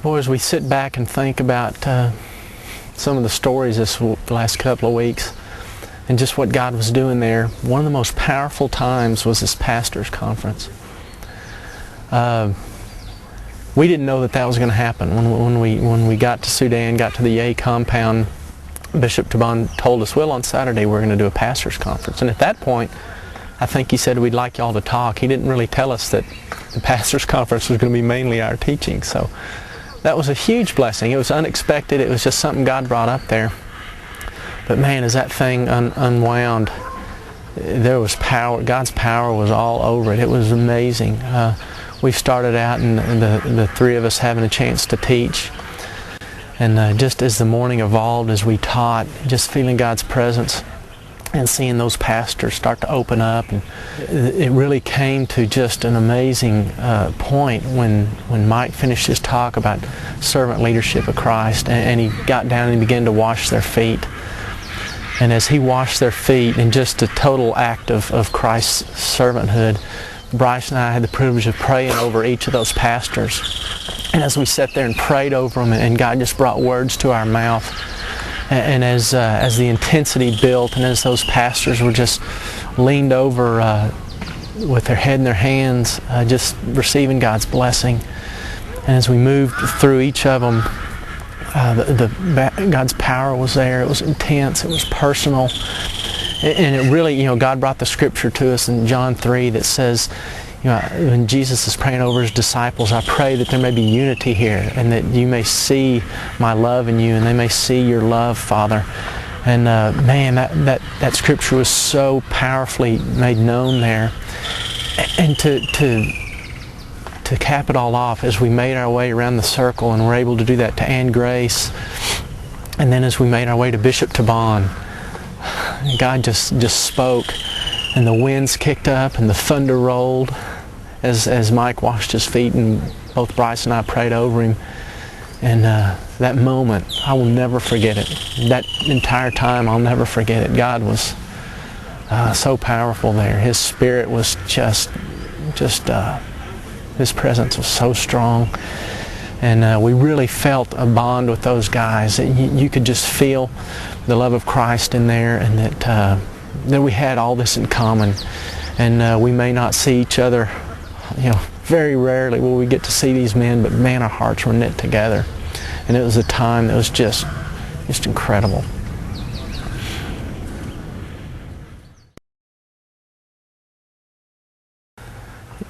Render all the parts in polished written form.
Boy, as we sit back and think about some of the stories this last couple of weeks and just what God was doing there, one of the most powerful times was this pastors' conference. We didn't know that was going to happen. When we got to Sudan, got to the Yei compound, Bishop Taban told us, well, on Saturday we're going to do a pastors' conference. And at that point, I think he said, we'd like y'all to talk. He didn't really tell us that the pastors' conference was going to be mainly our teaching. So that was a huge blessing. It was unexpected. It was just something God brought up there. But man, as that thing unwound, there was power. God's power was all over it. It was amazing. We started out, and the three of us having a chance to teach. And just as the morning evolved, as we taught, just feeling God's presence and seeing those pastors start to open up. And it really came to just an amazing point when Mike finished his talk about servant leadership of Christ, and he got down and he began to wash their feet. And as he washed their feet in just a total act of Christ's servanthood, Bryce and I had the privilege of praying over each of those pastors. And as we sat there and prayed over them, and God just brought words to our mouth, and as the intensity built, and as those pastors were just leaned over with their head in their hands, just receiving God's blessing, and as we moved through each of them, God's power was there. It was intense. It was personal. And it really, God brought the scripture to us in John 3 that says, when Jesus is praying over his disciples, I pray that there may be unity here, and that you may see my love in you, and they may see your love, Father. And man, that scripture was so powerfully made known there. And to cap it all off, as we made our way around the circle, and were able to do that to Ann Grace, and then as we made our way to Bishop Taban, God just spoke, and the winds kicked up and the thunder rolled as Mike washed his feet, and both Bryce and I prayed over him. And that moment, I will never forget it. That entire time, I'll never forget it. God was so powerful there. His spirit was just his presence was so strong. And we really felt a bond with those guys. You could just feel the love of Christ in there, and that we had all this in common. And we may not see each other, very rarely will we get to see these men, but man, our hearts were knit together. And it was a time that was just incredible.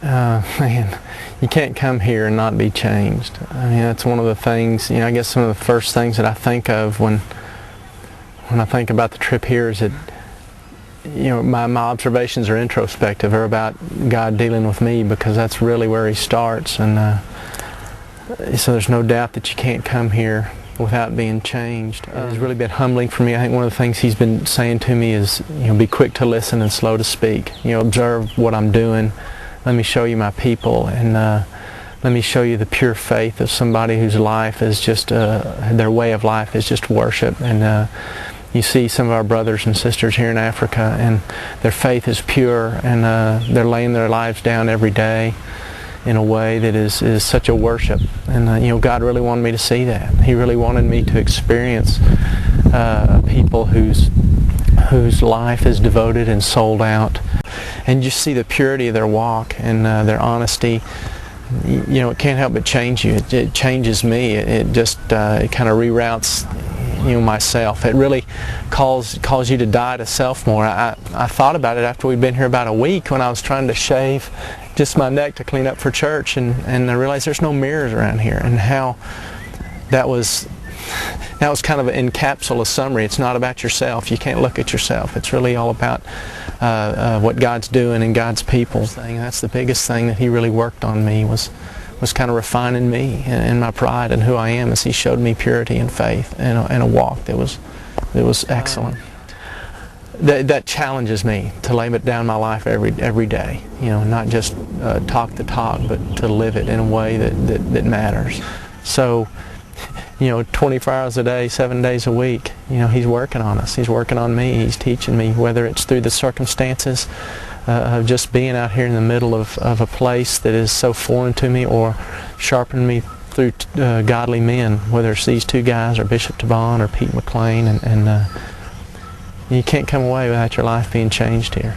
Man, you can't come here and not be changed. I mean, that's one of the things, I guess some of the first things that I think of when I think about the trip here is that, my observations are introspective, or about God dealing with me, because that's really where he starts. And so there's no doubt that you can't come here without being changed. It's really been humbling for me. I think one of the things he's been saying to me is, be quick to listen and slow to speak. Observe what I'm doing. Let me show you my people, and let me show you the pure faith of somebody whose life is just, their way of life is just worship. And you see some of our brothers and sisters here in Africa, and their faith is pure, and they're laying their lives down every day in a way that is such a worship. And God really wanted me to see that. He really wanted me to experience people whose life is devoted and sold out. And you see the purity of their walk and their honesty. It can't help but change you. It changes me. It just it kind of reroutes myself. It really calls you to die to self more. I thought about it after we'd been here about a week, when I was trying to shave just my neck to clean up for church, and I realized there's no mirrors around here, and how that was kind of in capsule a summary. It's not about yourself. You can't look at yourself. It's really all about what God's doing in God's people. That's the biggest thing that he really worked on me, was kind of refining me and my pride and who I am, as he showed me purity and faith and a walk that was excellent. That challenges me to lay it down my life every day. Not just talk the talk, but to live it in a way that matters. So, 24 hours a day, 7 days a week, he's working on us. He's working on me. He's teaching me, whether it's through the circumstances of just being out here in the middle of a place that is so foreign to me, or sharpening me through godly men, whether it's these two guys or Bishop Tabon or Pete McLean, and you can't come away without your life being changed here.